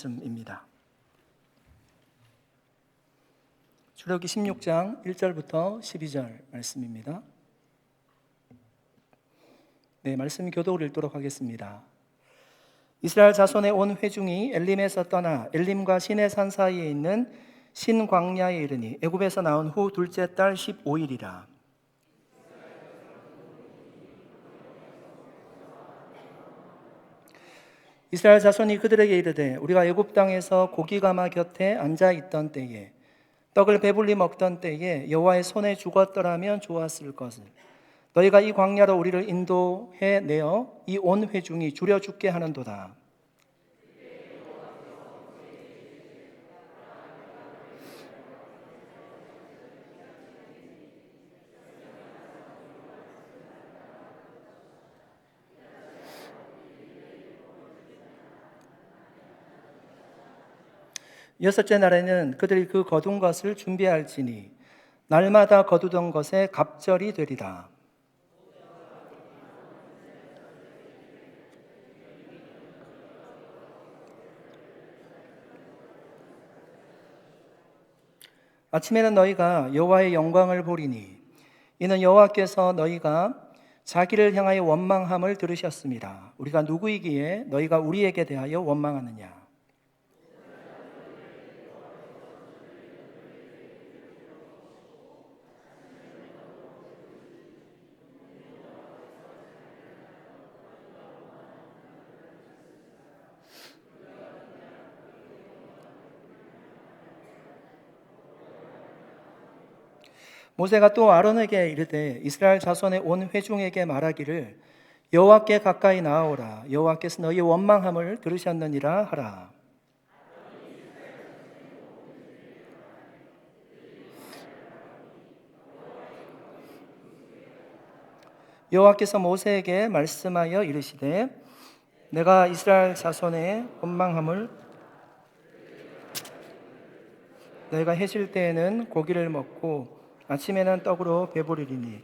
말씀입니다. 출애굽기 16장 1절부터 12절 말씀입니다. 네, 말씀 교독을 읽도록 하겠습니다. 이스라엘 자손의 온 회중이 엘림에서 떠나 엘림과 시내산 사이에 있는 신광야에 이르니 애굽에서 나온 후 둘째 달 15일이라. 이스라엘 자손이 그들에게 이르되 우리가 애굽 땅에서 고기가마 곁에 앉아 있던 때에 떡을 배불리 먹던 때에 여호와의 손에 죽었더라면 좋았을 것을 너희가 이 광야로 우리를 인도해 내어 이 온 회중이 줄여 죽게 하는도다. 여섯째 날에는 그들이 그 거둔 것을 준비할지니 날마다 거두던 것에 갑절이 되리라. 아침에는 너희가 여호와의 영광을 보리니 이는 여호와께서 너희가 자기를 향하여 원망함을 들으셨습니다. 우리가 누구이기에 너희가 우리에게 대하여 원망하느냐. 모세가 또 아론에게 이르되 이스라엘 자손의 온 회중에게 말하기를 여호와께 가까이 나아오라. 여호와께서 너희의 원망함을 들으셨느니라 하라. 여호와께서 모세에게 말씀하여 이르시되 내가 이스라엘 자손의 원망함을 너희가 해질 때에는 고기를 먹고 아침에는 떡으로 배부르리니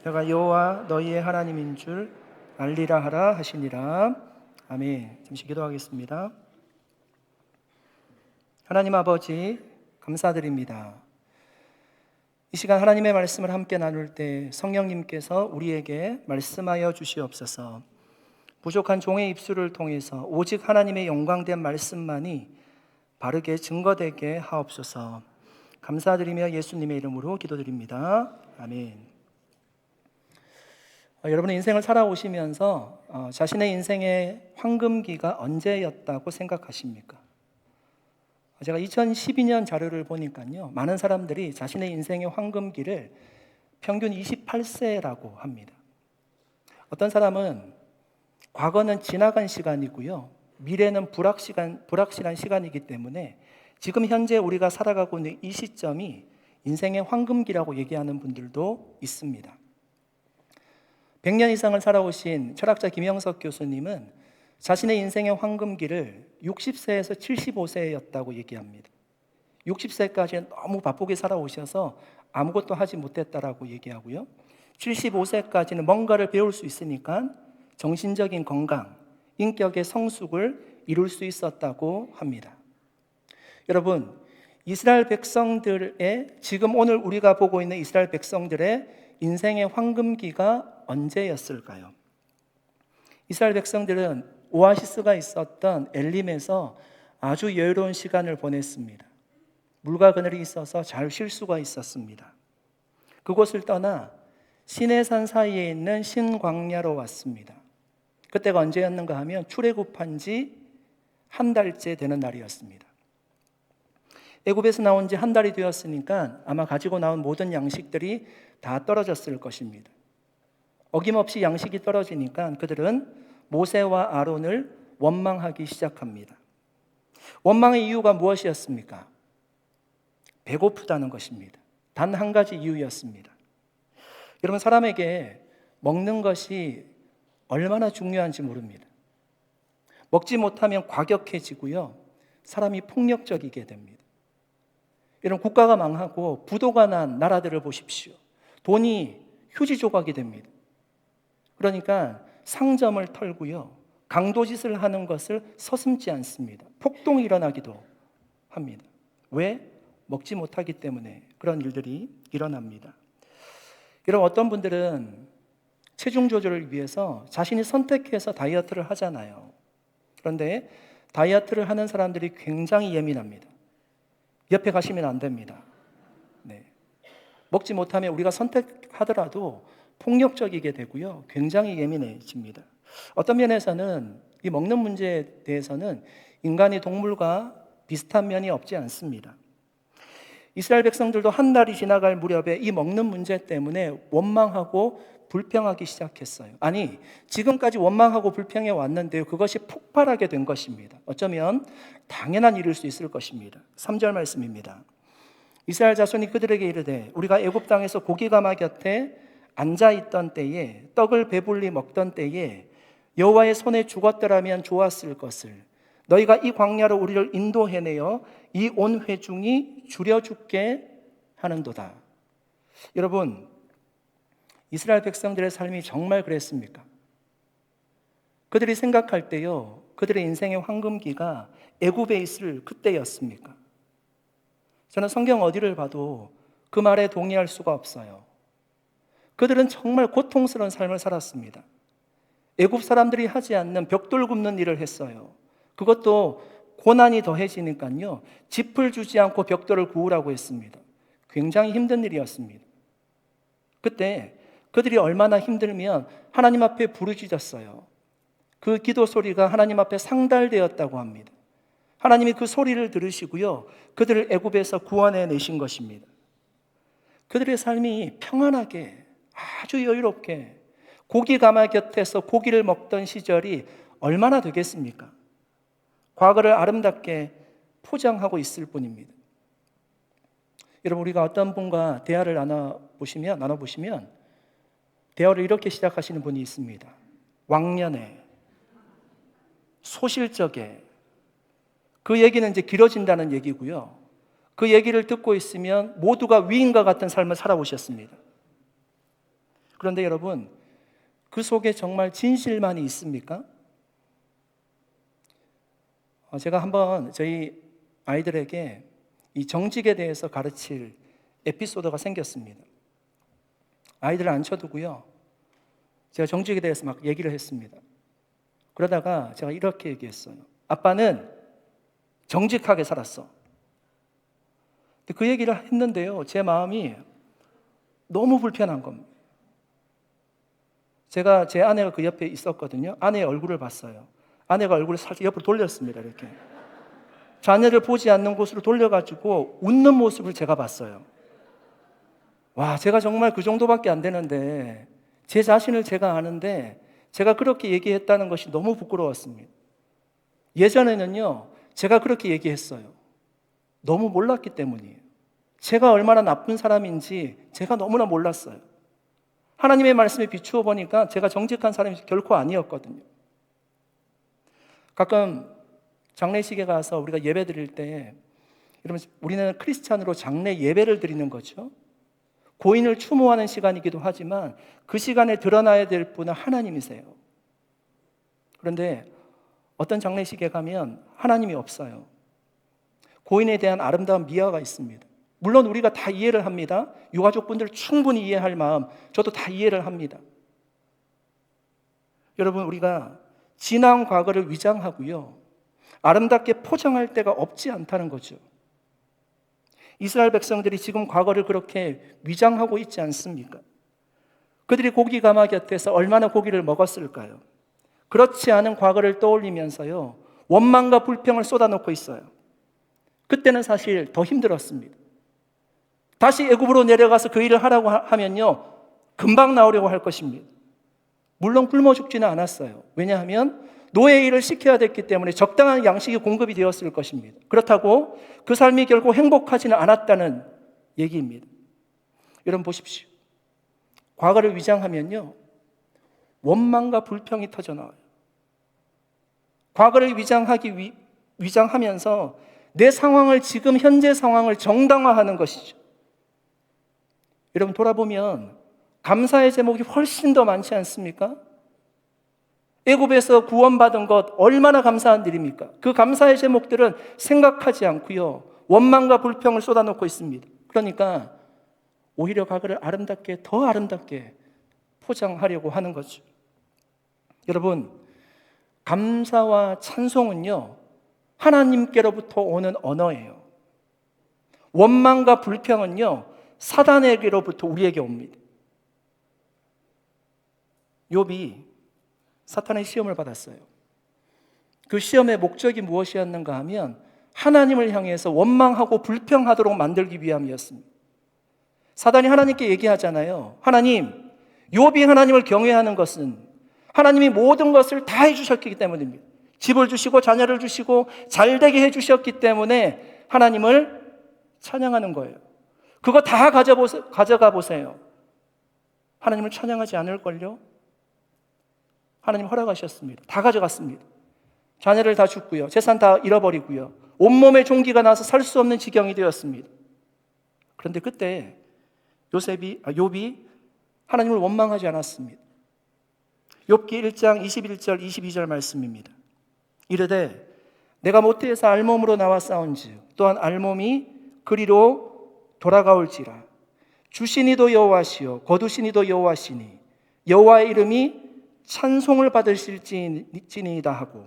내가 여호와 너희의 하나님인 줄 알리라 하라 하시니라. 아멘. 잠시 기도하겠습니다. 하나님 아버지 감사드립니다. 이 시간 하나님의 말씀을 함께 나눌 때 성령님께서 우리에게 말씀하여 주시옵소서. 부족한 종의 입술을 통해서 오직 하나님의 영광된 말씀만이 바르게 증거되게 하옵소서. 감사드리며 예수님의 이름으로 기도드립니다. 아멘. 여러분의 인생을 살아오시면서 자신의 인생의 황금기가 언제였다고 생각하십니까? 제가 2012년 자료를 보니까요, 많은 사람들이 자신의 인생의 황금기를 평균 28세라고 합니다. 어떤 사람은 과거는 지나간 시간이고요, 미래는 불확실한 시간이기 때문에 지금 현재 우리가 살아가고 있는 이 시점이 인생의 황금기라고 얘기하는 분들도 있습니다. 100년 이상을 살아오신 철학자 김영석 교수님은 자신의 인생의 황금기를 60세에서 75세였다고 얘기합니다. 60세까지는 너무 바쁘게 살아오셔서 아무것도 하지 못했다라고 얘기하고요, 75세까지는 뭔가를 배울 수 있으니까 정신적인 건강, 인격의 성숙을 이룰 수 있었다고 합니다. 여러분, 이스라엘 백성들의 지금 오늘 우리가 보고 있는 이스라엘 백성들의 인생의 황금기가 언제였을까요? 이스라엘 백성들은 오아시스가 있었던 엘림에서 아주 여유로운 시간을 보냈습니다. 물과 그늘이 있어서 잘 쉴 수가 있었습니다. 그곳을 떠나 시내산 사이에 있는 신광야로 왔습니다. 그때가 언제였는가 하면 출애굽한 지 한 달째 되는 날이었습니다. 애굽에서 나온 지 한 달이 되었으니까 아마 가지고 나온 모든 양식들이 다 떨어졌을 것입니다. 어김없이 양식이 떨어지니까 그들은 모세와 아론을 원망하기 시작합니다. 원망의 이유가 무엇이었습니까? 배고프다는 것입니다. 단 한 가지 이유였습니다. 여러분, 사람에게 먹는 것이 얼마나 중요한지 모릅니다. 먹지 못하면 과격해지고요, 사람이 폭력적이게 됩니다. 이런 국가가 망하고 부도가 난 나라들을 보십시오. 돈이 휴지 조각이 됩니다. 그러니까 상점을 털고요, 강도짓을 하는 것을 서슴지 않습니다. 폭동이 일어나기도 합니다. 왜? 먹지 못하기 때문에 그런 일들이 일어납니다. 여러분, 어떤 분들은 체중 조절을 위해서 자신이 선택해서 다이어트를 하잖아요. 그런데 다이어트를 하는 사람들이 굉장히 예민합니다. 옆에 가시면 안 됩니다. 네. 먹지 못하면 우리가 선택하더라도 폭력적이게 되고요. 굉장히 예민해집니다. 어떤 면에서는 이 먹는 문제에 대해서는 인간이 동물과 비슷한 면이 없지 않습니다. 이스라엘 백성들도 한 달이 지나갈 무렵에 이 먹는 문제 때문에 원망하고 불평하기 시작했어요. 아니, 지금까지 원망하고 불평해 왔는데요, 그것이 폭발하게 된 것입니다. 어쩌면 당연한 일일 수 있을 것입니다. 3절 말씀입니다. 이스라엘 자손이 그들에게 이르되 우리가 애굽 땅에서 고기가마 곁에 앉아 있던 때에 떡을 배불리 먹던 때에 여호와의 손에 죽었더라면 좋았을 것을 너희가 이 광야로 우리를 인도해내어 이 온 회중이 줄여 죽게 하는도다. 여러분, 이스라엘 백성들의 삶이 정말 그랬습니까? 그들이 생각할 때요, 그들의 인생의 황금기가 애굽에 있을 그때였습니까? 저는 성경 어디를 봐도 그 말에 동의할 수가 없어요. 그들은 정말 고통스러운 삶을 살았습니다. 애굽 사람들이 하지 않는 벽돌 굽는 일을 했어요. 그것도 고난이 더해지니까요, 짚을 주지 않고 벽돌을 구우라고 했습니다. 굉장히 힘든 일이었습니다. 그때 그들이 얼마나 힘들면 하나님 앞에 부르짖었어요. 그 기도 소리가 하나님 앞에 상달되었다고 합니다. 하나님이 그 소리를 들으시고요, 그들을 애굽에서 구원해 내신 것입니다. 그들의 삶이 평안하게 아주 여유롭게 고기 가마 곁에서 고기를 먹던 시절이 얼마나 되겠습니까? 과거를 아름답게 포장하고 있을 뿐입니다. 여러분, 우리가 어떤 분과 대화를 나눠보시면 대화를 이렇게 시작하시는 분이 있습니다. 왕년에, 소실적에, 그 얘기는 이제 길어진다는 얘기고요. 그 얘기를 듣고 있으면 모두가 위인과 같은 삶을 살아오셨습니다. 그런데 여러분, 그 속에 정말 진실만이 있습니까? 제가 한번 저희 아이들에게 이 정직에 대해서 가르칠 에피소드가 생겼습니다. 아이들을 앉혀두고요, 제가 정직에 대해서 막 얘기를 했습니다. 그러다가 제가 이렇게 얘기했어요. 아빠는 정직하게 살았어. 그 얘기를 했는데요, 제 마음이 너무 불편한 겁니다. 제가 제 아내가 그 옆에 있었거든요. 아내의 얼굴을 봤어요. 아내가 얼굴을 살짝 옆으로 돌렸습니다. 이렇게 자녀를 보지 않는 곳으로 돌려가지고 웃는 모습을 제가 봤어요. 와, 제가 정말 그 정도밖에 안 되는데, 제 자신을 제가 아는데 제가 그렇게 얘기했다는 것이 너무 부끄러웠습니다. 예전에는요, 제가 그렇게 얘기했어요. 너무 몰랐기 때문이에요. 제가 얼마나 나쁜 사람인지 제가 너무나 몰랐어요. 하나님의 말씀에 비추어 보니까 제가 정직한 사람이 결코 아니었거든요. 가끔 장례식에 가서 우리가 예배 드릴 때, 여러분, 우리는 크리스찬으로 장례 예배를 드리는 거죠. 고인을 추모하는 시간이기도 하지만 그 시간에 드러나야 될 분은 하나님이세요. 그런데 어떤 장례식에 가면 하나님이 없어요. 고인에 대한 아름다운 미화가 있습니다. 물론 우리가 다 이해를 합니다. 유가족분들 충분히 이해할 마음, 저도 다 이해를 합니다. 여러분, 우리가 지나온 과거를 위장하고요, 아름답게 포장할 데가 없지 않다는 거죠. 이스라엘 백성들이 지금 과거를 그렇게 위장하고 있지 않습니까? 그들이 고기 가마 곁에서 얼마나 고기를 먹었을까요? 그렇지 않은 과거를 떠올리면서요, 원망과 불평을 쏟아놓고 있어요. 그때는 사실 더 힘들었습니다. 다시 애굽으로 내려가서 그 일을 하라고 하면요, 금방 나오려고 할 것입니다. 물론 굶어 죽지는 않았어요. 왜냐하면 노예 일을 시켜야 됐기 때문에 적당한 양식이 공급이 되었을 것입니다. 그렇다고 그 삶이 결코 행복하지는 않았다는 얘기입니다. 여러분 보십시오. 과거를 위장하면요, 원망과 불평이 터져나와요. 과거를 위장하면서 내 상황을, 지금 현재 상황을 정당화하는 것이죠. 여러분 돌아보면 감사의 제목이 훨씬 더 많지 않습니까? 애굽에서 구원받은 것 얼마나 감사한 일입니까? 그 감사의 제목들은 생각하지 않고요, 원망과 불평을 쏟아놓고 있습니다. 그러니까 오히려 과거를 아름답게, 더 아름답게 포장하려고 하는 거죠. 여러분, 감사와 찬송은요, 하나님께로부터 오는 언어예요. 원망과 불평은요, 사단에게로부터 우리에게 옵니다. 욥이 사탄의 시험을 받았어요. 그 시험의 목적이 무엇이었는가 하면 하나님을 향해서 원망하고 불평하도록 만들기 위함이었습니다. 사단이 하나님께 얘기하잖아요. 하나님, 욥이 하나님을 경외하는 것은 하나님이 모든 것을 다 해주셨기 때문입니다. 집을 주시고 자녀를 주시고 잘되게 해주셨기 때문에 하나님을 찬양하는 거예요. 그거 다 가져가 보세요. 하나님을 찬양하지 않을걸요? 하나님 허락하셨습니다. 다 가져갔습니다. 자녀를 다 줬고요, 재산 다 잃어버리고요, 온몸에 종기가 나서 살 수 없는 지경이 되었습니다. 그런데 그때 욥이 하나님을 원망하지 않았습니다. 욥기 1장 21절 22절 말씀입니다. 이르되 내가 모태에서 알몸으로 나와 싸운즉 또한 알몸이 그리로 돌아가올지라. 주신 이도 여호와시요 거두신 이도 여호와시니 여호와의 이름이 찬송을 받으실지니이다 하고,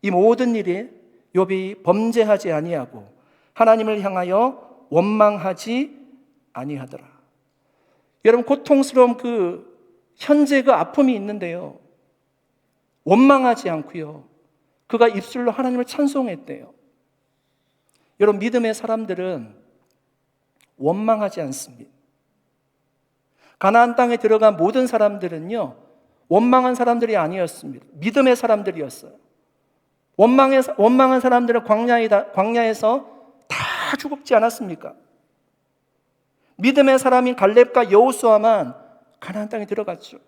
이 모든 일에 욥이 범죄하지 아니하고 하나님을 향하여 원망하지 아니하더라. 여러분, 고통스러운 현재 그 아픔이 있는데요, 원망하지 않고요, 그가 입술로 하나님을 찬송했대요. 여러분, 믿음의 사람들은 원망하지 않습니다. 가나안 땅에 들어간 모든 사람들은요, 원망한 사람들이 아니었습니다. 믿음의 사람들이었어요. 원망한 사람들은 광야에서 다 죽지 않았습니까? 믿음의 사람인 갈렙과 여호수아만 가나안 땅에 들어갔죠.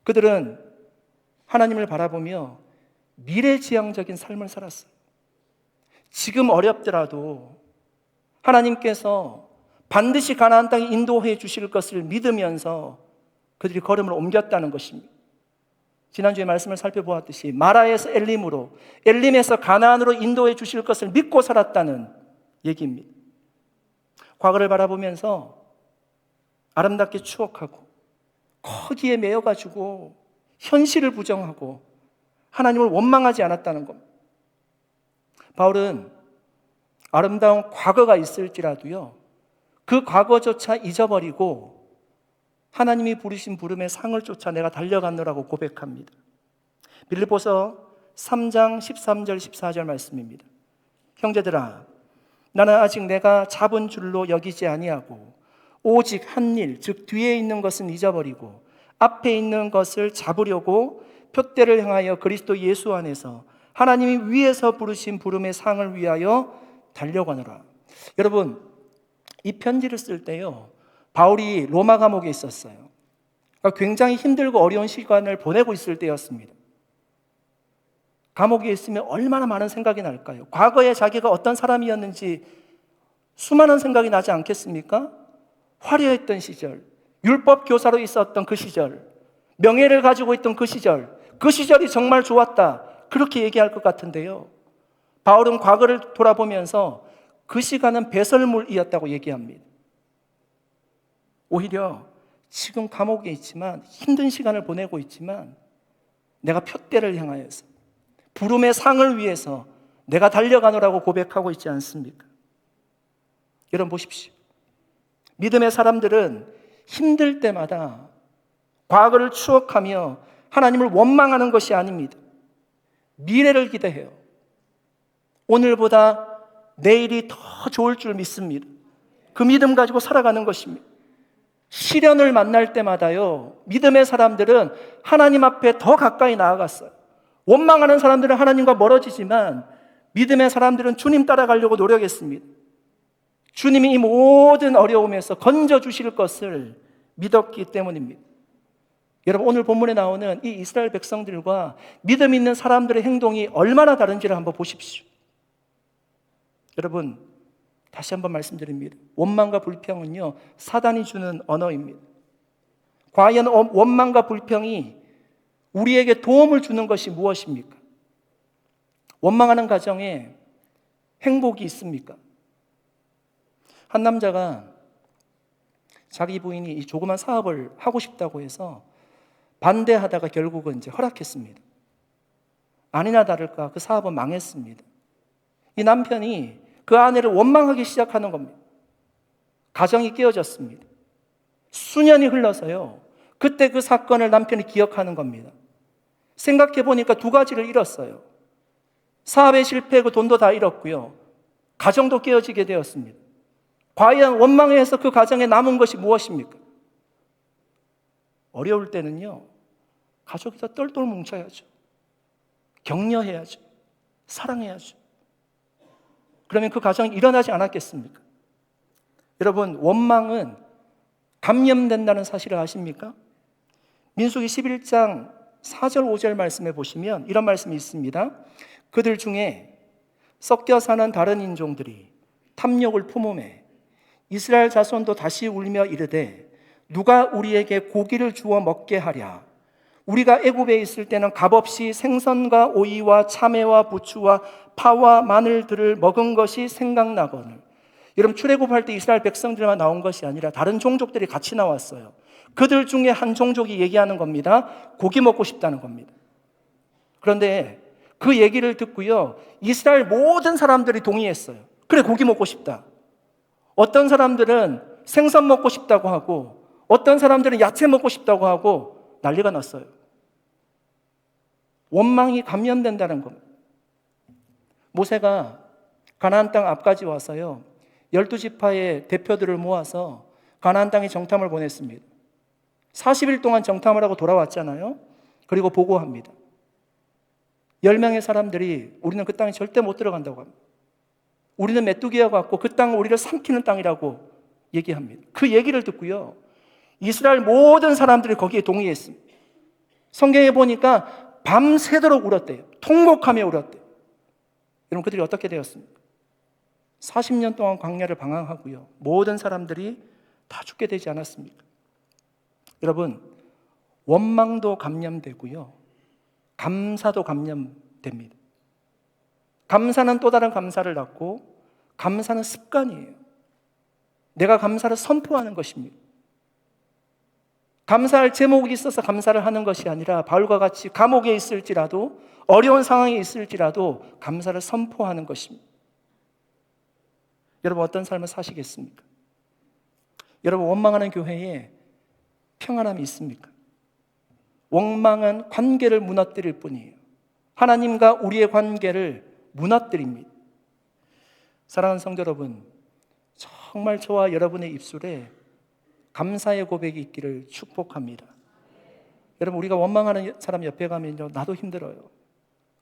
그들은 하나님을 바라보며 미래지향적인 삶을 살았어요. 지금 어렵더라도 하나님께서 반드시 가나안 땅에 인도해 주실 것을 믿으면서 그들이 걸음을 옮겼다는 것입니다. 지난주에 말씀을 살펴보았듯이 마라에서 엘림으로, 엘림에서 가나안으로 인도해 주실 것을 믿고 살았다는 얘기입니다. 과거를 바라보면서 아름답게 추억하고 거기에 매여가지고 현실을 부정하고 하나님을 원망하지 않았다는 겁니다. 바울은 아름다운 과거가 있을지라도요, 그 과거조차 잊어버리고 하나님이 부르신 부름의 상을 쫓아 내가 달려갔노라고 고백합니다. 빌립보서 3장 13절 14절 말씀입니다. 형제들아, 나는 아직 내가 잡은 줄로 여기지 아니하고 오직 한 일, 즉 뒤에 있는 것은 잊어버리고 앞에 있는 것을 잡으려고 표대를 향하여 그리스도 예수 안에서 하나님이 위에서 부르신 부름의 상을 위하여 달려가노라. 여러분, 이 편지를 쓸 때요, 바울이 로마 감옥에 있었어요. 그러니까 굉장히 힘들고 어려운 시간을 보내고 있을 때였습니다. 감옥에 있으면 얼마나 많은 생각이 날까요? 과거에 자기가 어떤 사람이었는지 수많은 생각이 나지 않겠습니까? 화려했던 시절, 율법 교사로 있었던 그 시절, 명예를 가지고 있던 그 시절이 정말 좋았다, 그렇게 얘기할 것 같은데요, 바울은 과거를 돌아보면서 그 시간은 배설물이었다고 얘기합니다. 오히려 지금 감옥에 있지만, 힘든 시간을 보내고 있지만 내가 표대를 향하여서 부름의 상을 위해서 내가 달려가노라고 고백하고 있지 않습니까? 여러분 보십시오. 믿음의 사람들은 힘들 때마다 과거를 추억하며 하나님을 원망하는 것이 아닙니다. 미래를 기대해요. 오늘보다 내일이 더 좋을 줄 믿습니다. 그 믿음 가지고 살아가는 것입니다. 시련을 만날 때마다요, 믿음의 사람들은 하나님 앞에 더 가까이 나아갔어요. 원망하는 사람들은 하나님과 멀어지지만 믿음의 사람들은 주님 따라가려고 노력했습니다. 주님이 이 모든 어려움에서 건져주실 것을 믿었기 때문입니다. 여러분, 오늘 본문에 나오는 이 이스라엘 백성들과 믿음 있는 사람들의 행동이 얼마나 다른지를 한번 보십시오. 여러분, 다시 한번 말씀드립니다. 원망과 불평은요, 사단이 주는 언어입니다. 과연 원망과 불평이 우리에게 도움을 주는 것이 무엇입니까? 원망하는 가정에 행복이 있습니까? 한 남자가 자기 부인이 이 조그만 사업을 하고 싶다고 해서 반대하다가 결국은 이제 허락했습니다. 아니나 다를까 그 사업은 망했습니다. 이 남편이 그 아내를 원망하기 시작하는 겁니다. 가정이 깨어졌습니다. 수년이 흘러서요. 그때 그 사건을 남편이 기억하는 겁니다. 생각해 보니까 두 가지를 잃었어요. 사업에 실패하고 돈도 다 잃었고요. 가정도 깨어지게 되었습니다. 과연 원망해서 그 가정에 남은 것이 무엇입니까? 어려울 때는요, 가족이 다 똘똘 뭉쳐야죠. 격려해야죠. 사랑해야죠. 그러면 그 가정이 일어나지 않았겠습니까? 여러분, 원망은 감염된다는 사실을 아십니까? 민수기 11장 4절 5절 말씀에 보시면 이런 말씀이 있습니다. 그들 중에 섞여 사는 다른 인종들이 탐욕을 품음에 이스라엘 자손도 다시 울며 이르되 누가 우리에게 고기를 주어 먹게 하랴. 우리가 애굽에 있을 때는 값없이 생선과 오이와 참외와 부추와 파와 마늘들을 먹은 것이 생각나거늘. 여러분, 출애굽할 때 이스라엘 백성들만 나온 것이 아니라 다른 종족들이 같이 나왔어요. 그들 중에 한 종족이 얘기하는 겁니다. 고기 먹고 싶다는 겁니다. 그런데 그 얘기를 듣고요, 이스라엘 모든 사람들이 동의했어요. 그래, 고기 먹고 싶다. 어떤 사람들은 생선 먹고 싶다고 하고 어떤 사람들은 야채 먹고 싶다고 하고 난리가 났어요. 원망이 감염된다는 겁니다. 모세가 가나안 땅 앞까지 와서요, 12지파의 대표들을 모아서 가나안 땅에 정탐을 보냈습니다. 40일 동안 정탐을 하고 돌아왔잖아요. 그리고 보고합니다. 10명의 사람들이 우리는 그 땅에 절대 못 들어간다고 합니다. 우리는 메뚜기와 같고 그 땅은 우리를 삼키는 땅이라고 얘기합니다. 그 얘기를 듣고요, 이스라엘 모든 사람들이 거기에 동의했습니다. 성경에 보니까 밤새도록 울었대요. 통곡하며 울었대요. 여러분, 그들이 어떻게 되었습니까? 40년 동안 광야를 방황하고요, 모든 사람들이 다 죽게 되지 않았습니까? 여러분, 원망도 감염되고요, 감사도 감염됩니다. 감사는 또 다른 감사를 낳고, 감사는 습관이에요. 내가 감사를 선포하는 것입니다. 감사할 제목이 있어서 감사를 하는 것이 아니라 바울과 같이 감옥에 있을지라도 어려운 상황에 있을지라도 감사를 선포하는 것입니다. 여러분, 어떤 삶을 사시겠습니까? 여러분, 원망하는 교회에 평안함이 있습니까? 원망은 관계를 무너뜨릴 뿐이에요. 하나님과 우리의 관계를 무너뜨립니다. 사랑하는 성도 여러분, 정말 저와 여러분의 입술에 감사의 고백이 있기를 축복합니다. 여러분, 우리가 원망하는 사람 옆에 가면요, 나도 힘들어요.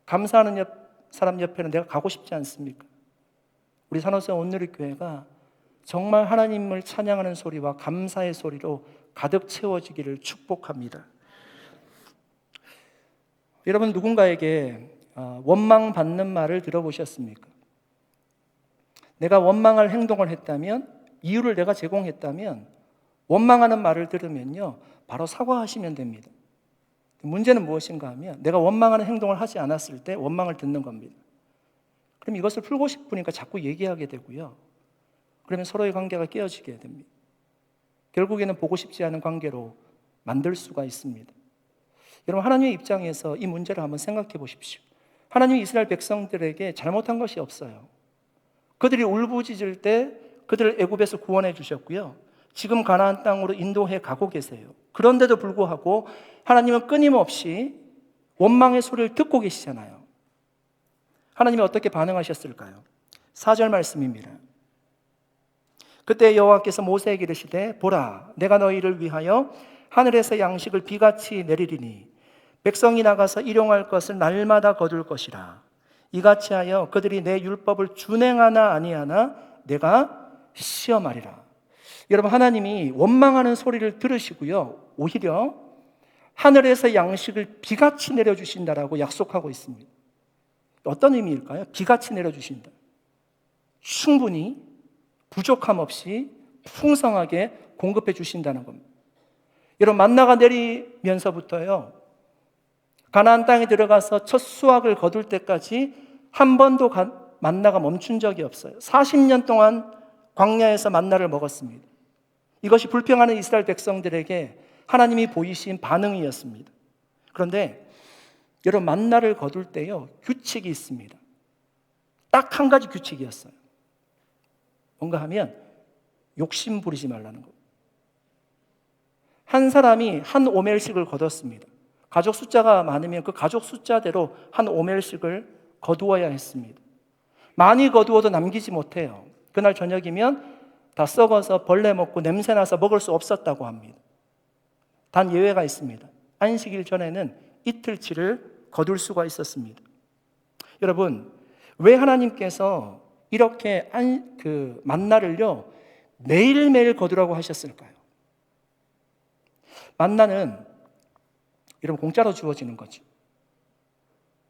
감사하는 사람 옆에는 내가 가고 싶지 않습니까? 우리 산호생 온누리교회가 정말 하나님을 찬양하는 소리와 감사의 소리로 가득 채워지기를 축복합니다. 여러분, 누군가에게 원망받는 말을 들어보셨습니까? 내가 원망할 행동을 했다면, 이유를 내가 제공했다면, 원망하는 말을 들으면요, 바로 사과하시면 됩니다. 문제는 무엇인가 하면 내가 원망하는 행동을 하지 않았을 때 원망을 듣는 겁니다. 그럼 이것을 풀고 싶으니까 자꾸 얘기하게 되고요, 그러면 서로의 관계가 깨어지게 됩니다. 결국에는 보고 싶지 않은 관계로 만들 수가 있습니다. 여러분, 하나님의 입장에서 이 문제를 한번 생각해 보십시오. 하나님이 이스라엘 백성들에게 잘못한 것이 없어요. 그들이 울부짖을 때 그들을 애굽에서 구원해 주셨고요, 지금 가나안 땅으로 인도해 가고 계세요. 그런데도 불구하고 하나님은 끊임없이 원망의 소리를 듣고 계시잖아요. 하나님이 어떻게 반응하셨을까요? 4절 말씀입니다. 그때 여호와께서 모세에게 이르시되 보라, 내가 너희를 위하여 하늘에서 양식을 비같이 내리리니 백성이 나가서 일용할 것을 날마다 거둘 것이라. 이같이 하여 그들이 내 율법을 준행하나 아니하나 내가 시험하리라. 여러분, 하나님이 원망하는 소리를 들으시고요, 오히려 하늘에서 양식을 비같이 내려주신다라고 약속하고 있습니다. 어떤 의미일까요? 비같이 내려주신다. 충분히 부족함 없이 풍성하게 공급해 주신다는 겁니다. 여러분, 만나가 내리면서부터요, 가나안 땅에 들어가서 첫 수확을 거둘 때까지 한 번도 만나가 멈춘 적이 없어요. 40년 동안 광야에서 만나를 먹었습니다. 이것이 불평하는 이스라엘 백성들에게 하나님이 보이신 반응이었습니다. 그런데 여러분, 만나를 거둘 때요, 규칙이 있습니다. 딱 한 가지 규칙이었어요. 뭔가 하면 욕심 부리지 말라는 거예요. 한 사람이 한 오멜씩을 거뒀습니다. 가족 숫자가 많으면 그 가족 숫자대로 한 오멜씩을 거두어야 했습니다. 많이 거두어도 남기지 못해요. 그날 저녁이면 다 썩어서 벌레 먹고 냄새나서 먹을 수 없었다고 합니다. 단 예외가 있습니다. 안식일 전에는 이틀치를 거둘 수가 있었습니다. 여러분, 왜 하나님께서 이렇게 만나를요 매일매일 거두라고 하셨을까요? 만나는 여러분 공짜로 주어지는 거죠.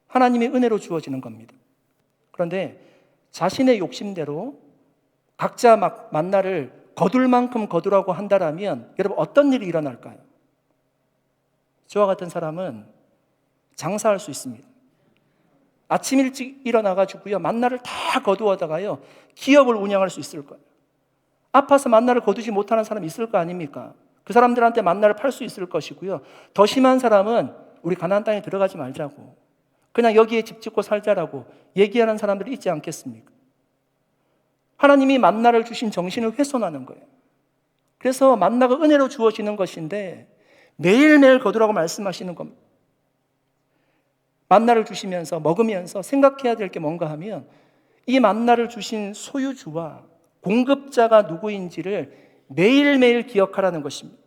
하나님의 은혜로 주어지는 겁니다. 그런데 자신의 욕심대로 각자 만나를 거둘 만큼 거두라고 한다면 여러분 어떤 일이 일어날까요? 저와 같은 사람은 장사할 수 있습니다. 아침 일찍 일어나가지고요 만나를 다 거두어다가요 기업을 운영할 수 있을 거예요. 아파서 만나를 거두지 못하는 사람이 있을 거 아닙니까? 그 사람들한테 만나를 팔 수 있을 것이고요. 더 심한 사람은 우리 가나안 땅에 들어가지 말자고, 그냥 여기에 집 짓고 살자라고 얘기하는 사람들이 있지 않겠습니까? 하나님이 만나를 주신 정신을 훼손하는 거예요. 그래서 만나가 은혜로 주어지는 것인데 매일매일 거두라고 말씀하시는 겁니다. 만나를 주시면서 먹으면서 생각해야 될 게 뭔가 하면 이 만나를 주신 소유주와 공급자가 누구인지를 매일매일 기억하라는 것입니다.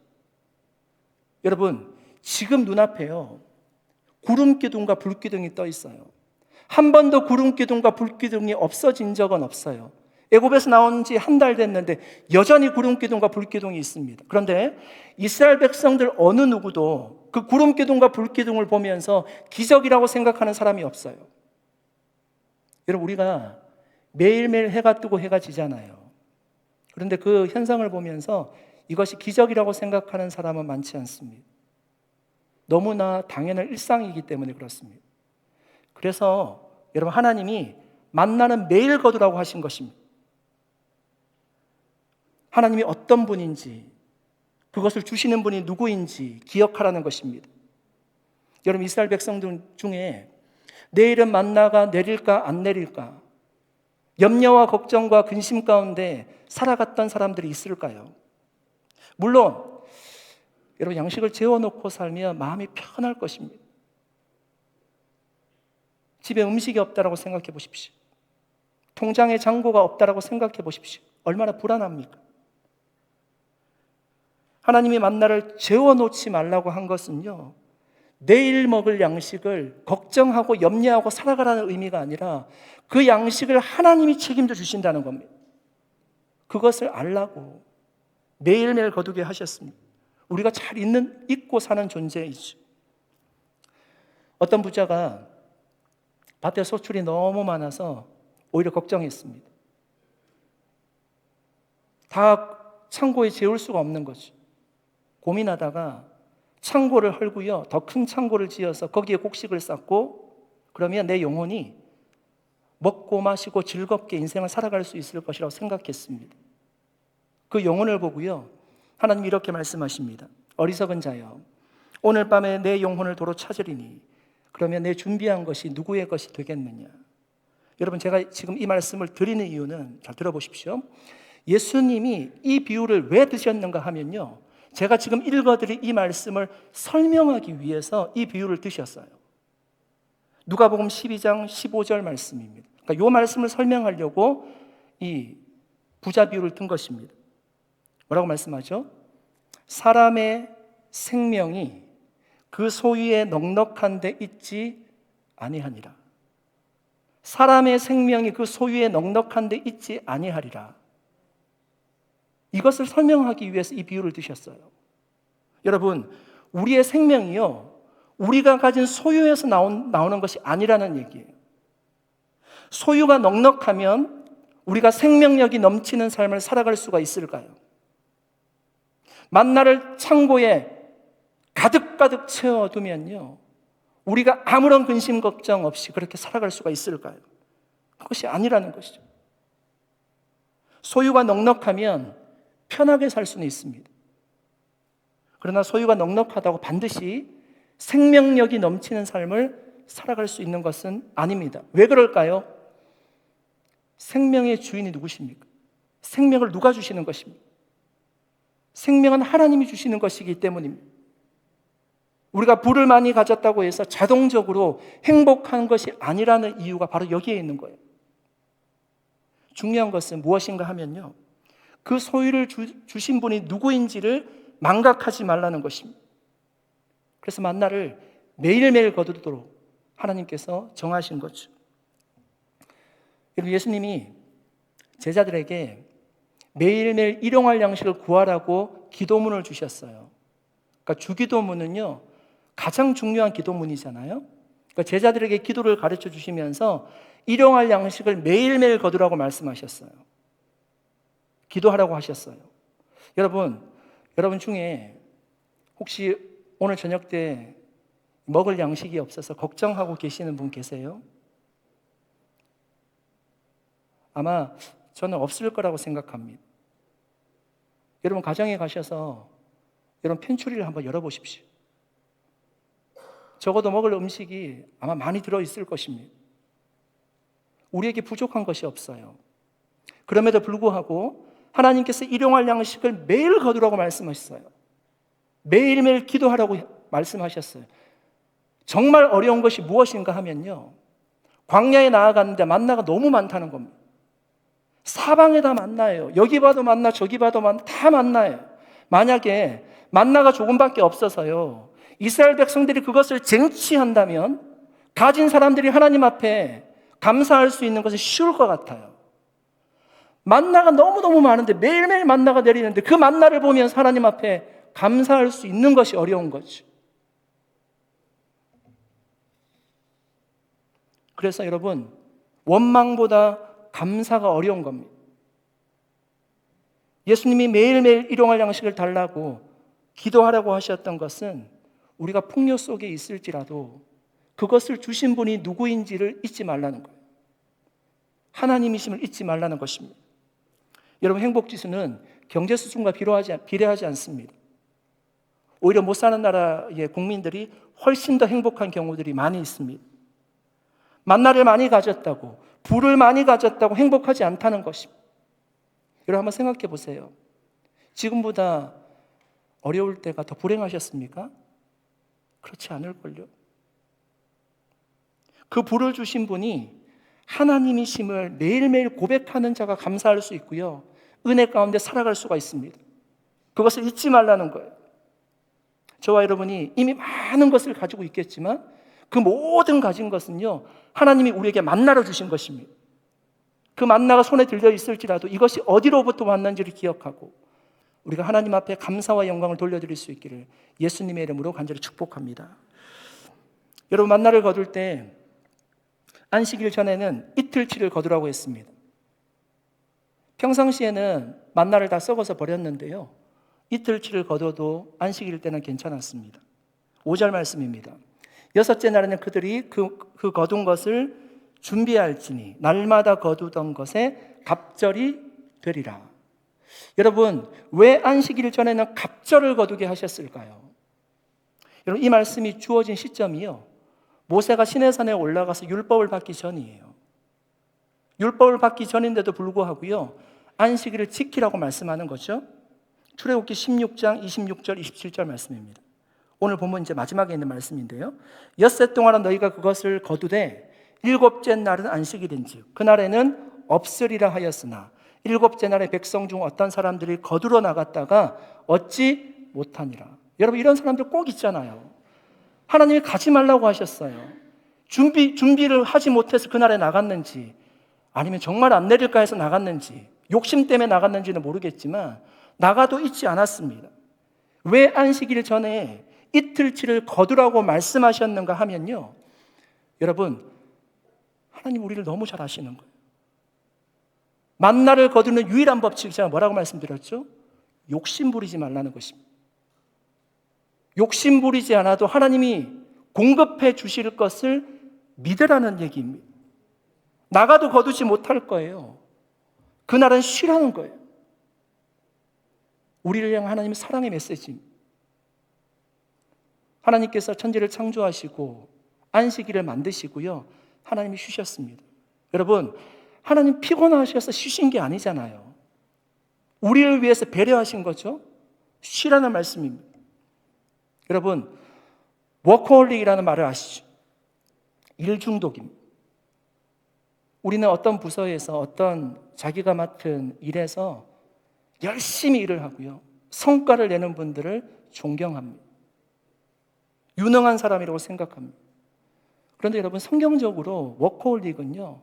여러분, 지금 눈앞에요 구름기둥과 불기둥이 떠 있어요. 한 번도 구름기둥과 불기둥이 없어진 적은 없어요. 애굽에서 나온 지 한 달 됐는데 여전히 구름기둥과 불기둥이 있습니다. 그런데 이스라엘 백성들 어느 누구도 그 구름기둥과 불기둥을 보면서 기적이라고 생각하는 사람이 없어요. 여러분, 우리가 매일매일 해가 뜨고 해가 지잖아요. 그런데 그 현상을 보면서 이것이 기적이라고 생각하는 사람은 많지 않습니다. 너무나 당연한 일상이기 때문에 그렇습니다. 그래서 여러분, 하나님이 만나는 매일 거두라고 하신 것입니다. 하나님이 어떤 분인지, 그것을 주시는 분이 누구인지 기억하라는 것입니다. 여러분, 이스라엘 백성들 중에 내일은 만나가 내릴까 안 내릴까 염려와 걱정과 근심 가운데 살아갔던 사람들이 있을까요? 물론 여러분, 양식을 재워놓고 살면 마음이 편할 것입니다. 집에 음식이 없다라고 생각해 보십시오. 통장에 잔고가 없다라고 생각해 보십시오. 얼마나 불안합니까? 하나님이 만나를 재워놓지 말라고 한 것은요, 내일 먹을 양식을 걱정하고 염려하고 살아가라는 의미가 아니라 그 양식을 하나님이 책임져 주신다는 겁니다. 그것을 알라고 매일매일 거두게 하셨습니다. 우리가 잘 잊고 사는 존재이죠. 어떤 부자가 밭에 소출이 너무 많아서 오히려 걱정했습니다. 다 창고에 재울 수가 없는 거죠. 고민하다가 창고를 헐고요, 더 큰 창고를 지어서 거기에 곡식을 쌓고 그러면 내 영혼이 먹고 마시고 즐겁게 인생을 살아갈 수 있을 것이라고 생각했습니다. 그 영혼을 보고요, 하나님이 이렇게 말씀하십니다. 어리석은 자여, 오늘 밤에 내 영혼을 도로 찾으리니 그러면 내 준비한 것이 누구의 것이 되겠느냐. 여러분, 제가 지금 이 말씀을 드리는 이유는 잘 들어보십시오. 예수님이 이 비유를 왜 드셨는가 하면요, 제가 지금 읽어드린 이 말씀을 설명하기 위해서 이 비유를 드셨어요. 누가복음 12장 15절 말씀입니다. 그러니까 이 말씀을 설명하려고 이 부자 비유를 든 것입니다. 뭐라고 말씀하죠? 사람의 생명이 그 소유에 넉넉한 데 있지 아니하니라. 사람의 생명이 그 소유에 넉넉한 데 있지 아니하리라. 이것을 설명하기 위해서 이 비유를 드셨어요. 여러분, 우리의 생명이요, 우리가 가진 소유에서 나오는 것이 아니라는 얘기예요. 소유가 넉넉하면 우리가 생명력이 넘치는 삶을 살아갈 수가 있을까요? 만나를 창고에 가득가득 채워두면요, 우리가 아무런 근심 걱정 없이 그렇게 살아갈 수가 있을까요? 그것이 아니라는 것이죠. 소유가 넉넉하면 편하게 살 수는 있습니다. 그러나 소유가 넉넉하다고 반드시 생명력이 넘치는 삶을 살아갈 수 있는 것은 아닙니다. 왜 그럴까요? 생명의 주인이 누구십니까? 생명을 누가 주시는 것입니까? 생명은 하나님이 주시는 것이기 때문입니다. 우리가 부를 많이 가졌다고 해서 자동적으로 행복한 것이 아니라는 이유가 바로 여기에 있는 거예요. 중요한 것은 무엇인가 하면요, 그 소유를 주신 분이 누구인지를 망각하지 말라는 것입니다. 그래서 만나를 매일매일 거두도록 하나님께서 정하신 거죠. 여러분, 예수님이 제자들에게 매일매일 일용할 양식을 구하라고 기도문을 주셨어요. 그러니까 주기도문은요, 가장 중요한 기도문이잖아요. 그러니까 제자들에게 기도를 가르쳐 주시면서 일용할 양식을 매일매일 거두라고 말씀하셨어요. 기도하라고 하셨어요. 여러분 중에 혹시 오늘 저녁 때 먹을 양식이 없어서 걱정하고 계시는 분 계세요? 아마 저는 없을 거라고 생각합니다. 여러분 가정에 가셔서 여러분 펜츄리를 한번 열어보십시오. 적어도 먹을 음식이 아마 많이 들어있을 것입니다. 우리에게 부족한 것이 없어요. 그럼에도 불구하고 하나님께서 일용할 양식을 매일 거두라고 말씀하셨어요. 매일매일 기도하라고 말씀하셨어요. 정말 어려운 것이 무엇인가 하면요, 광야에 나아갔는데 만나가 너무 많다는 겁니다. 사방에 다 만나예요. 여기 봐도 만나, 저기 봐도 만나, 다 만나예요. 만약에 만나가 조금밖에 없어서요, 이스라엘 백성들이 그것을 쟁취한다면 가진 사람들이 하나님 앞에 감사할 수 있는 것은 쉬울 것 같아요. 만나가 너무너무 많은데 매일매일 만나가 내리는데 그 만나를 보면서 하나님 앞에 감사할 수 있는 것이 어려운 거죠. 그래서 여러분, 원망보다 감사가 어려운 겁니다. 예수님이 매일매일 일용할 양식을 달라고 기도하라고 하셨던 것은 우리가 풍요 속에 있을지라도 그것을 주신 분이 누구인지를 잊지 말라는 거예요. 하나님이심을 잊지 말라는 것입니다. 여러분, 행복지수는 경제 수준과 비례하지 않습니다. 오히려 못 사는 나라의 국민들이 훨씬 더 행복한 경우들이 많이 있습니다. 만나를 많이 가졌다고, 부를 많이 가졌다고 행복하지 않다는 것입니다. 여러분 한번 생각해 보세요. 지금보다 어려울 때가 더 불행하셨습니까? 그렇지 않을걸요. 그 부를 주신 분이 하나님이심을 매일매일 고백하는 자가 감사할 수 있고요, 은혜 가운데 살아갈 수가 있습니다. 그것을 잊지 말라는 거예요. 저와 여러분이 이미 많은 것을 가지고 있겠지만 그 모든 가진 것은요, 하나님이 우리에게 만나러 주신 것입니다. 그 만나가 손에 들려 있을지라도 이것이 어디로부터 왔는지를 기억하고 우리가 하나님 앞에 감사와 영광을 돌려드릴 수 있기를 예수님의 이름으로 간절히 축복합니다. 여러분, 만나를 거둘 때 안식일 전에는 이틀치를 거두라고 했습니다. 평상시에는 만나를 다 썩어서 버렸는데요, 이틀치를 거둬도 안식일 때는 괜찮았습니다. 5절 말씀입니다. 여섯째 날에는 그들이 그 거둔 것을 준비할지니 날마다 거두던 것에 갑절이 되리라. 여러분, 왜 안식일 전에는 갑절을 거두게 하셨을까요? 여러분, 이 말씀이 주어진 시점이요, 모세가 시내산에 올라가서 율법을 받기 전이에요. 율법을 받기 전인데도 불구하고요, 안식일을 지키라고 말씀하는 거죠. 출애굽기 16장 26절 27절 말씀입니다. 오늘 보면 이제 마지막에 있는 말씀인데요, 엿새 동안은 너희가 그것을 거두되 일곱째 날은 안식일인즉 그날에는 없으리라 하였으나 일곱째 날에 백성 중 어떤 사람들이 거두러 나갔다가 얻지 못하니라. 여러분, 이런 사람들 꼭 있잖아요. 하나님이 가지 말라고 하셨어요. 준비를 하지 못해서 그날에 나갔는지, 아니면 정말 안 내릴까 해서 나갔는지, 욕심 때문에 나갔는지는 모르겠지만 나가도 잊지 않았습니다. 왜 안식일 전에 이틀치를 거두라고 말씀하셨는가 하면요, 여러분, 하나님 우리를 너무 잘 아시는 거예요. 만나를 거두는 유일한 법칙이 제가 뭐라고 말씀드렸죠? 욕심 부리지 말라는 것입니다. 욕심 부리지 않아도 하나님이 공급해 주실 것을 믿으라는 얘기입니다. 나가도 거두지 못할 거예요. 그날은 쉬라는 거예요. 우리를 향한 하나님의 사랑의 메시지입니다. 하나님께서 천지를 창조하시고 안식일을 만드시고요, 하나님이 쉬셨습니다. 여러분, 하나님 피곤하셔서 쉬신 게 아니잖아요. 우리를 위해서 배려하신 거죠. 쉬라는 말씀입니다. 여러분, 워커홀릭이라는 말을 아시죠? 일중독입니다. 우리는 어떤 부서에서 어떤 자기가 맡은 일에서 열심히 일을 하고요, 성과를 내는 분들을 존경합니다. 유능한 사람이라고 생각합니다. 그런데 여러분, 성경적으로 워커홀릭은요,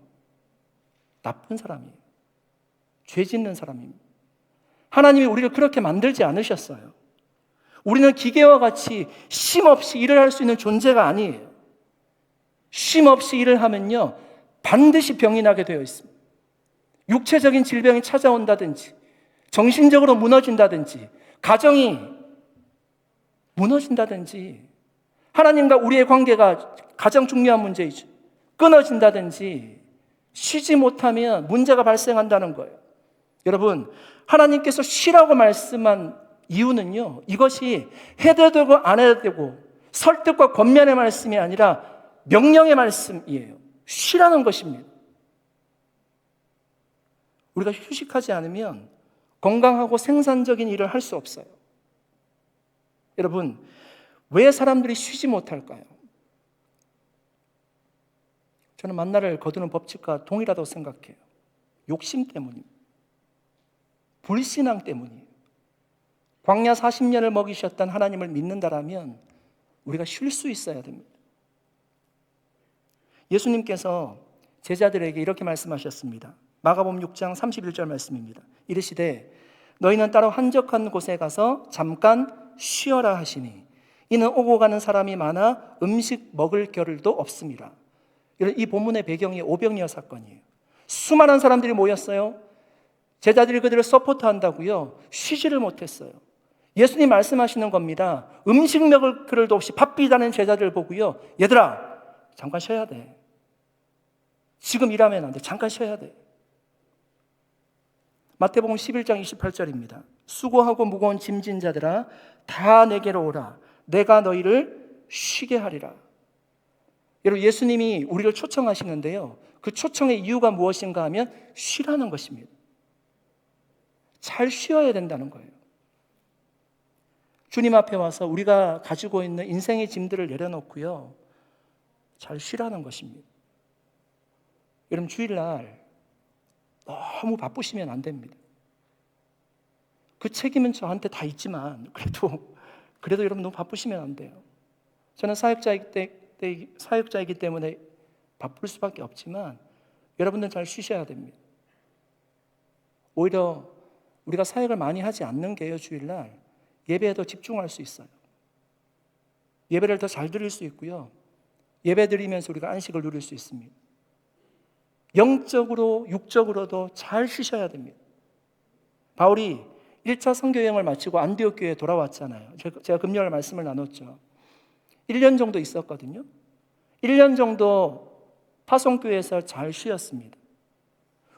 나쁜 사람이에요. 죄 짓는 사람입니다. 하나님이 우리를 그렇게 만들지 않으셨어요. 우리는 기계와 같이 쉼 없이 일을 할 수 있는 존재가 아니에요. 쉼 없이 일을 하면요, 반드시 병이 나게 되어 있습니다. 육체적인 질병이 찾아온다든지, 정신적으로 무너진다든지, 가정이 무너진다든지, 하나님과 우리의 관계가 가장 중요한 문제이죠. 끊어진다든지, 쉬지 못하면 문제가 발생한다는 거예요. 여러분, 하나님께서 쉬라고 말씀한 이유는요, 이것이 해도 되고 안 해도 되고 설득과 권면의 말씀이 아니라 명령의 말씀이에요. 쉬라는 것입니다. 우리가 휴식하지 않으면 건강하고 생산적인 일을 할 수 없어요. 여러분, 왜 사람들이 쉬지 못할까요? 저는 만나를 거두는 법칙과 동일하다고 생각해요. 욕심 때문입니다. 불신앙 때문이에요. 광야 40년을 먹이셨던 하나님을 믿는다라면 우리가 쉴 수 있어야 됩니다. 예수님께서 제자들에게 이렇게 말씀하셨습니다. 마가복음 6장 31절 말씀입니다. 이르시되 너희는 따로 한적한 곳에 가서 잠깐 쉬어라 하시니 이는 오고 가는 사람이 많아 음식 먹을 겨를도 없습니다. 이 본문의 배경이 오병이어 사건이에요. 수많은 사람들이 모였어요. 제자들이 그들을 서포트한다고요, 쉬지를 못했어요. 예수님 말씀하시는 겁니다. 음식 먹을 겨를도 없이 바삐다는 제자들을 보고요, 얘들아 잠깐 쉬어야 돼. 지금 일하면 안 돼. 잠깐 쉬어야 돼. 마태복음 11장 28절입니다. 수고하고 무거운 짐진 자들아 다 내게로 오라. 내가 너희를 쉬게 하리라. 여러분, 예수님이 우리를 초청하시는데요, 그 초청의 이유가 무엇인가 하면 쉬라는 것입니다. 잘 쉬어야 된다는 거예요. 주님 앞에 와서 우리가 가지고 있는 인생의 짐들을 내려놓고요, 잘 쉬라는 것입니다. 여러분, 주일날 너무 바쁘시면 안 됩니다. 그 책임은 저한테 다 있지만 그래도 여러분 너무 바쁘시면 안 돼요. 저는 사역자이기 때문에 바쁠 수밖에 없지만 여러분들 잘 쉬셔야 됩니다. 오히려 우리가 사역을 많이 하지 않는 게요, 주일날 예배에 더 집중할 수 있어요. 예배를 더 잘 드릴 수 있고요, 예배 드리면서 우리가 안식을 누릴 수 있습니다. 영적으로 육적으로도 잘 쉬셔야 됩니다. 바울이 1차 선교여행을 마치고 안디옥 교회에 돌아왔잖아요. 제가 금요일 말씀을 나눴죠. 1년 정도 있었거든요. 1년 정도 파송교회에서 잘 쉬었습니다.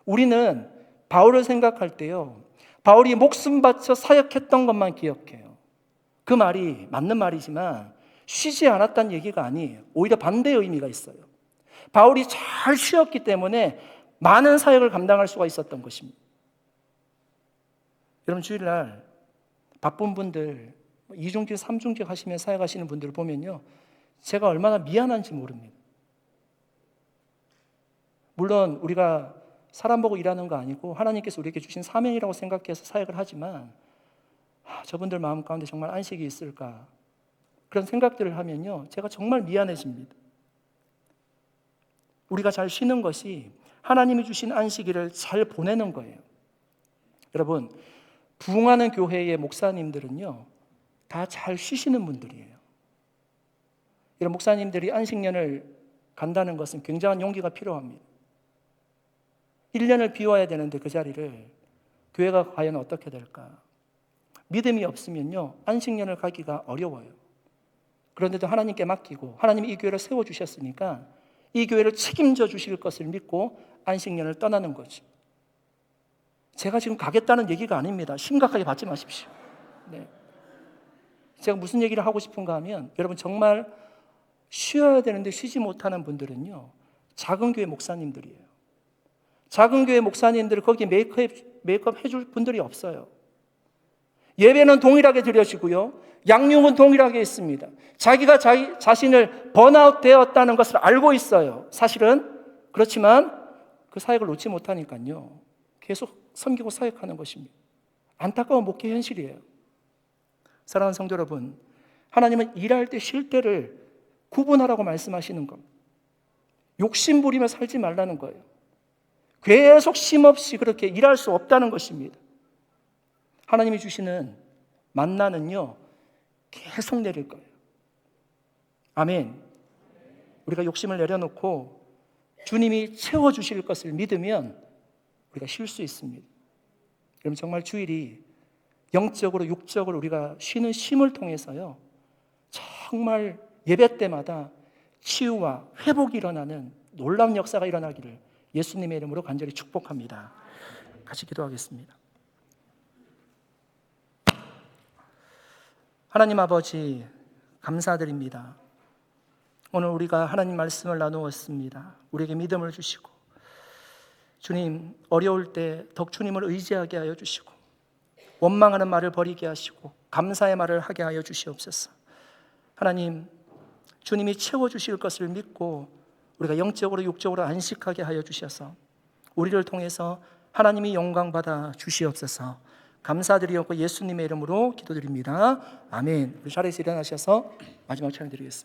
우리는 바울을 생각할 때요, 바울이 목숨 바쳐 사역했던 것만 기억해요. 그 말이 맞는 말이지만 쉬지 않았다는 얘기가 아니에요. 오히려 반대의 의미가 있어요. 바울이 잘 쉬었기 때문에 많은 사역을 감당할 수가 있었던 것입니다. 여러분, 주일날 바쁜 분들, 2중직, 3중직 하시면 사역하시는 분들을 보면요, 제가 얼마나 미안한지 모릅니다. 물론 우리가 사람 보고 일하는 거 아니고 하나님께서 우리에게 주신 사명이라고 생각해서 사역을 하지만 저분들 마음 가운데 정말 안식이 있을까, 그런 생각들을 하면요, 제가 정말 미안해집니다. 우리가 잘 쉬는 것이 하나님이 주신 안식일을 잘 보내는 거예요. 여러분, 부흥하는 교회의 목사님들은요, 다 잘 쉬시는 분들이에요. 이런 목사님들이 안식년을 간다는 것은 굉장한 용기가 필요합니다. 1년을 비워야 되는데 그 자리를 교회가 과연 어떻게 될까? 믿음이 없으면요, 안식년을 가기가 어려워요. 그런데도 하나님께 맡기고 하나님이 이 교회를 세워주셨으니까 이 교회를 책임져 주실 것을 믿고 안식년을 떠나는 거죠. 제가 지금 가겠다는 얘기가 아닙니다. 심각하게 받지 마십시오. 네. 제가 무슨 얘기를 하고 싶은가 하면 여러분 정말 쉬어야 되는데 쉬지 못하는 분들은요, 작은 교회 목사님들이에요. 작은 교회 목사님들 거기에 메이크업 해줄 분들이 없어요. 예배는 동일하게 드려지고요, 양육은 동일하게 있습니다. 자기가 자기 자신을 번아웃 되었다는 것을 알고 있어요. 사실은 그렇지만 그 사역을 놓지 못하니까요, 계속 섬기고 사역하는 것입니다. 안타까운 목회 현실이에요. 사랑하는 성도 여러분, 하나님은 일할 때 쉴 때를 구분하라고 말씀하시는 겁니다. 욕심 부리며 살지 말라는 거예요. 계속 쉼없이 그렇게 일할 수 없다는 것입니다. 하나님이 주시는 만나는요, 계속 내릴 거예요. 아멘. 우리가 욕심을 내려놓고 주님이 채워주실 것을 믿으면 우리가 쉴 수 있습니다. 여러분 정말 주일이 영적으로 육적으로 우리가 쉬는 쉼을 통해서요, 정말 예배 때마다 치유와 회복이 일어나는 놀라운 역사가 일어나기를 예수님의 이름으로 간절히 축복합니다. 같이 기도하겠습니다. 하나님 아버지, 감사드립니다. 오늘 우리가 하나님 말씀을 나누었습니다. 우리에게 믿음을 주시고 주님, 어려울 때 덕 주님을 의지하게 하여 주시고 원망하는 말을 버리게 하시고 감사의 말을 하게 하여 주시옵소서. 하나님, 주님이 채워주실 것을 믿고 우리가 영적으로 육적으로 안식하게 하여 주셔서 우리를 통해서 하나님이 영광받아 주시옵소서. 감사드리옵고 예수님의 이름으로 기도드립니다. 아멘. 우리 자리에서 일어나셔서 마지막 찬양 드리겠습니다.